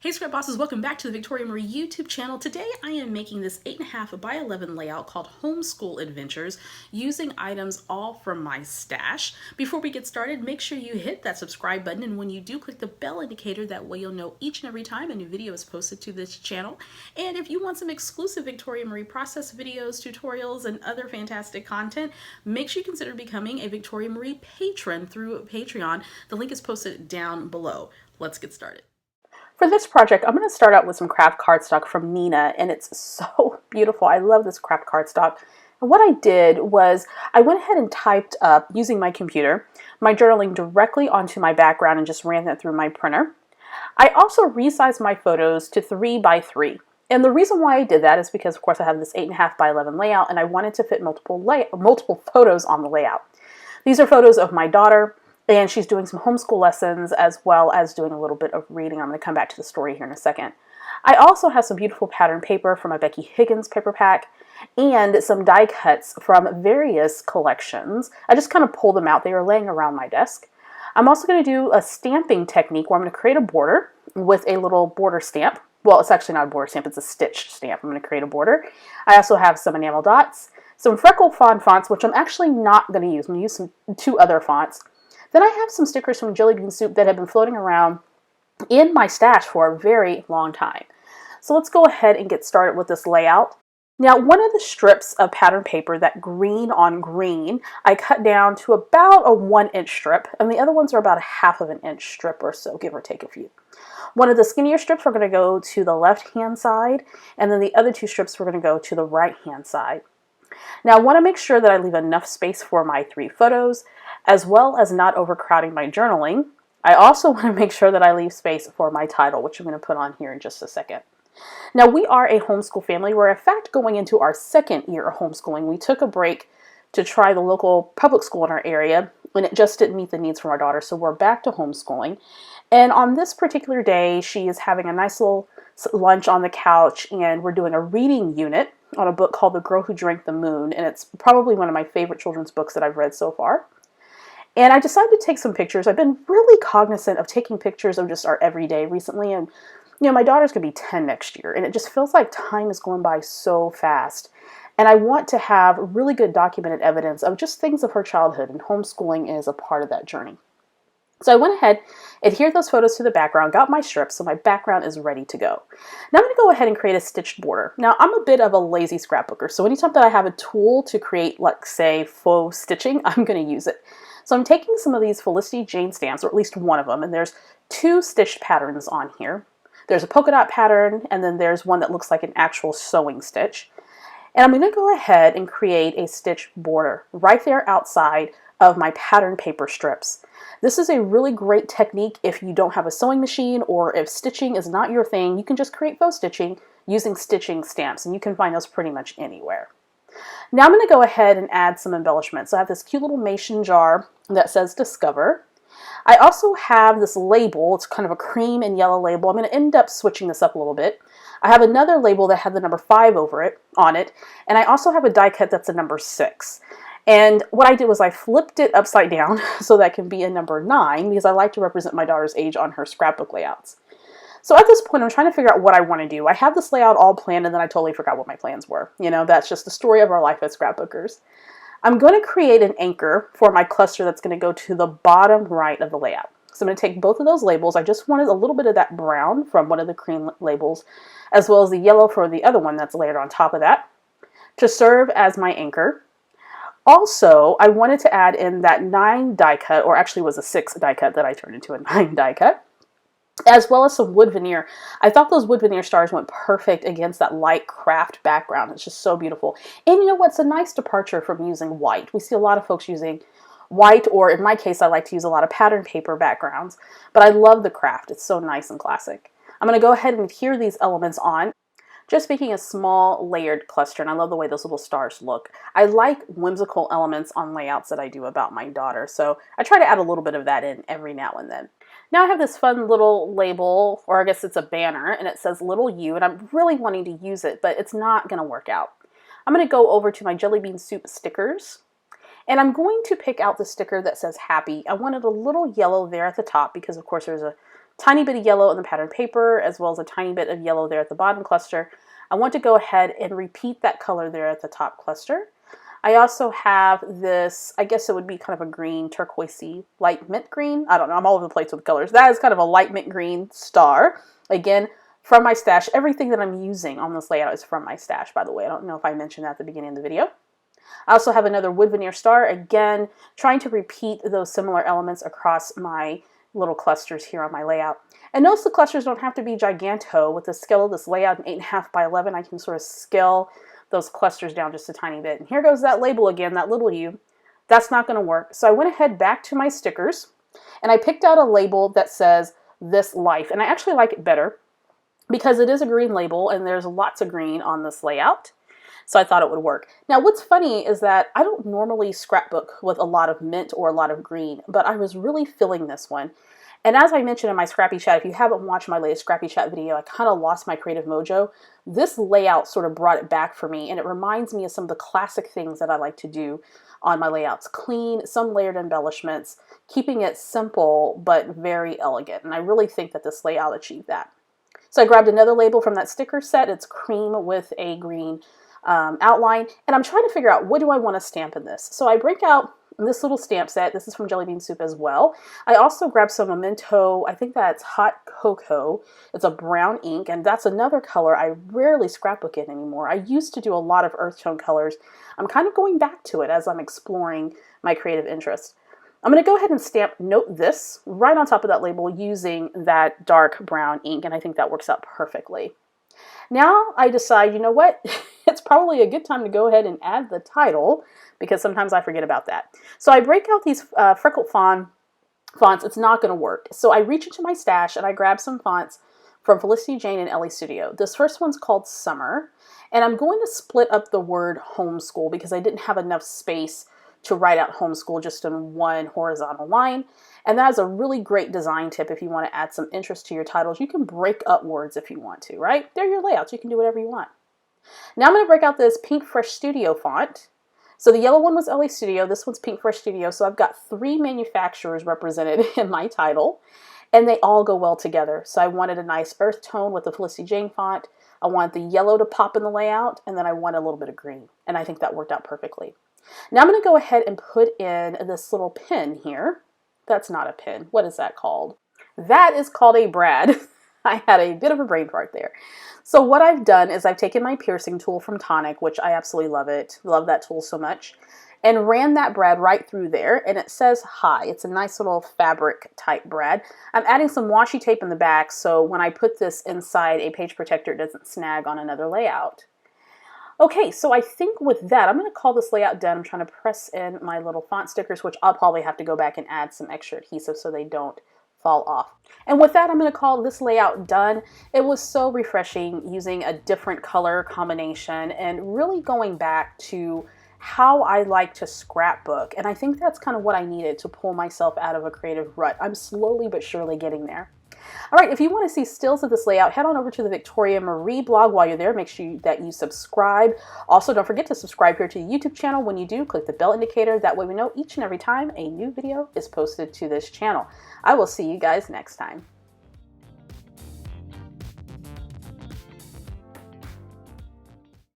Hey Scrap Bosses, welcome back to the Victoria Marie YouTube channel. Today I am making this 8.5 by 11 layout called Homeschool Adventures using items all from my stash. Before we get started, make sure you hit that subscribe button, and when you do, click the bell indicator. That way you'll know each and every time a new video is posted to this channel. And if you want some exclusive Victoria Marie process videos, tutorials, and other fantastic content, make sure you consider becoming a Victoria Marie patron through Patreon. The link is posted down below. Let's get started. For this project, I'm going to start out with some craft cardstock from Nina, and it's so beautiful. I love this craft cardstock. And what I did was I went ahead and typed up, using my computer, my journaling directly onto my background and just ran that through my printer. I also resized my photos to 3 by 3. And the reason why I did that is because, of course, I have this 8.5 by 11 layout, and I wanted to fit multiple photos on the layout. These are photos of my daughter, and she's doing some homeschool lessons as well as doing a little bit of reading. I'm going to come back to the story here in a second. I also have some beautiful pattern paper from a Becky Higgins paper pack and some die cuts from various collections. I just kind of pulled them out. They are laying around my desk. I'm also going to do a stamping technique where I'm going to create a border with a little border stamp. Well, it's actually not a border stamp, it's a stitched stamp. I'm going to create a border. I also have some enamel dots, some freckle fawn fonts, which I'm actually not going to use. I'm going to use two other fonts. Then I have some stickers from Jelly Bean Soup that have been floating around in my stash for a very long time. So let's go ahead and get started with this layout. Now, one of the strips of pattern paper, that green on green, I cut down to about a 1-inch strip, and the other ones are about a 1/2 inch strip or so, give or take a few. One of the skinnier strips we're going to go to the left-hand side, and then the other two strips we're going to go to the right-hand side. Now, I want to make sure that I leave enough space for my 3 photos, as well as not overcrowding my journaling. I also want to make sure that I leave space for my title, which I'm going to put on here in just a second. Now, we are a homeschool family. We're, in fact, going into our 2nd year of homeschooling. We took a break to try the local public school in our area, and it just didn't meet the needs from our daughter, so we're back to homeschooling. And on this particular day, she is having a nice little lunch on the couch, and we're doing a reading unit on a book called The Girl Who Drank the Moon, and it's probably one of my favorite children's books that I've read so far. And I decided to take some pictures. I've been really cognizant of taking pictures of just our everyday recently, and my daughter's going to be 10 next year, and it just feels like time is going by so fast. And I want to have really good documented evidence of just things of her childhood, and homeschooling is a part of that journey. So I went ahead, adhered those photos to the background, got my strips, so my background is ready to go. Now I'm going to go ahead and create a stitched border. Now, I'm a bit of a lazy scrapbooker, so anytime that I have a tool to create, like, say, faux stitching, I'm going to use it. So I'm taking some of these Felicity Jane stamps, or at least one of them, and there's 2 stitched patterns on here. There's a polka dot pattern, and then there's one that looks like an actual sewing stitch. And I'm going to go ahead and create a stitched border right there outside of my pattern paper strips. This is a really great technique if you don't have a sewing machine, or if stitching is not your thing. You can just create faux stitching using stitching stamps, and you can find those pretty much anywhere. Now I'm going to go ahead and add some embellishments. So I have this cute little mason jar that says Discover. I also have this label. It's kind of a cream and yellow label. I'm going to end up switching this up a little bit. I have another label that had the number 5 on it, and I also have a die cut that's a number 6. And what I did was I flipped it upside down so that can be a number 9, because I like to represent my daughter's age on her scrapbook layouts. So at this point, I'm trying to figure out what I want to do. I have this layout all planned, and then I totally forgot what my plans were. That's just the story of our life as scrapbookers. I'm going to create an anchor for my cluster that's going to go to the bottom right of the layout. So I'm going to take both of those labels. I just wanted a little bit of that brown from one of the cream labels, as well as the yellow for the other one that's layered on top of that, to serve as my anchor. Also, I wanted to add in that 9 die cut, or actually it was a 6 die cut that I turned into a 9 die cut, as well as some wood veneer. I thought those wood veneer stars went perfect against that light craft background. It's just so beautiful. And you know what's a nice departure from using white. We see a lot of folks using white, or in my case, I like to use a lot of pattern paper backgrounds, but I love the craft. It's so nice and classic. I'm going to go ahead and adhere these elements on, just making a small layered cluster, and I love the way those little stars look. I like whimsical elements on layouts that I do about my daughter, so I try to add a little bit of that in every now and then. Now I have this fun little label, or I guess it's a banner, and it says Little You, and I'm really wanting to use it, but it's not going to work out. I'm going to go over to my Jelly Bean Soup stickers, and I'm going to pick out the sticker that says Happy. I wanted a little yellow there at the top because, of course, there's a tiny bit of yellow in the pattern paper, as well as a tiny bit of yellow there at the bottom cluster. I want to go ahead and repeat that color there at the top cluster. I also have this, I guess it would be kind of a green, turquoisey, light mint green. I don't know, I'm all over the place with colors. That is kind of a light mint green star. Again, from my stash. Everything that I'm using on this layout is from my stash, by the way. I don't know if I mentioned that at the beginning of the video. I also have another wood veneer star, again, trying to repeat those similar elements across my little clusters here on my layout. And notice the clusters don't have to be giganto. With the scale of this layout in 8.5 by 11, I can sort of scale those clusters down just a tiny bit. And here goes that label again, that little U. That's not going to work. So I went ahead back to my stickers, and I picked out a label that says This Life. And I actually like it better because it is a green label, and there's lots of green on this layout. So I thought it would work. Now what's funny is that I don't normally scrapbook with a lot of mint or a lot of green, but I was really feeling this one. And as I mentioned in my Scrappy Chat, if you haven't watched my latest Scrappy Chat video, I kind of lost my creative mojo. This layout sort of brought it back for me, and it reminds me of some of the classic things that I like to do on my layouts. Clean, some layered embellishments, keeping it simple but very elegant. And I really think that this layout achieved that. So I grabbed another label from that sticker set. It's cream with a green outline, and I'm trying to figure out, what do I want to stamp in this? So I break out this little stamp set. This is from Jelly Bean Soup as well. I also grabbed some Memento, I think that's Hot Cocoa. It's a brown ink, and that's another color I rarely scrapbook in anymore. I used to do a lot of earth tone colors. I'm kind of going back to it as I'm exploring my creative interest. I'm going to go ahead and stamp Note This right on top of that label using that dark brown ink, and I think that works out perfectly. Now I decide, you know what, it's probably a good time to go ahead and add the title, because sometimes I forget about that. So I break out these freckled fonts. It's not going to work. So I reach into my stash and I grab some fonts from Felicity Jane and Ellie Studio. This first one's called Summer, and I'm going to split up the word homeschool because I didn't have enough space to write out homeschool just in one horizontal line. And that is a really great design tip if you want to add some interest to your titles. You can break up words if you want to, right? They're your layouts. You can do whatever you want. Now I'm going to break out this Pink Fresh Studio font. So the yellow one was LA Studio. This one's Pink Fresh Studio. So I've got 3 manufacturers represented in my title, and they all go well together. So I wanted a nice earth tone with the Felicity Jane font. I wanted the yellow to pop in the layout, and then I wanted a little bit of green. And I think that worked out perfectly. Now I'm going to go ahead and put in this little pin here. That's not a pin. What is that called? That is called a brad. I had a bit of a brain fart there. So what I've done is I've taken my piercing tool from Tonic, which I absolutely love it. Love that tool so much. And ran that brad right through there. And it says hi. It's a nice little fabric type brad. I'm adding some washi tape in the back so when I put this inside a page protector, it doesn't snag on another layout. Okay, so I think with that, I'm going to call this layout done. I'm trying to press in my little font stickers, which I'll probably have to go back and add some extra adhesive so they don't fall off. And with that, I'm going to call this layout done. It was so refreshing using a different color combination and really going back to how I like to scrapbook. And I think that's kind of what I needed to pull myself out of a creative rut. I'm slowly but surely getting there. All right, if you want to see stills of this layout, head on over to the Victoria Marie blog. While you're there, make sure that you subscribe. Also, don't forget to subscribe here to the YouTube channel. When you do, click the bell indicator. That way we know each and every time a new video is posted to this channel. I will see you guys next time.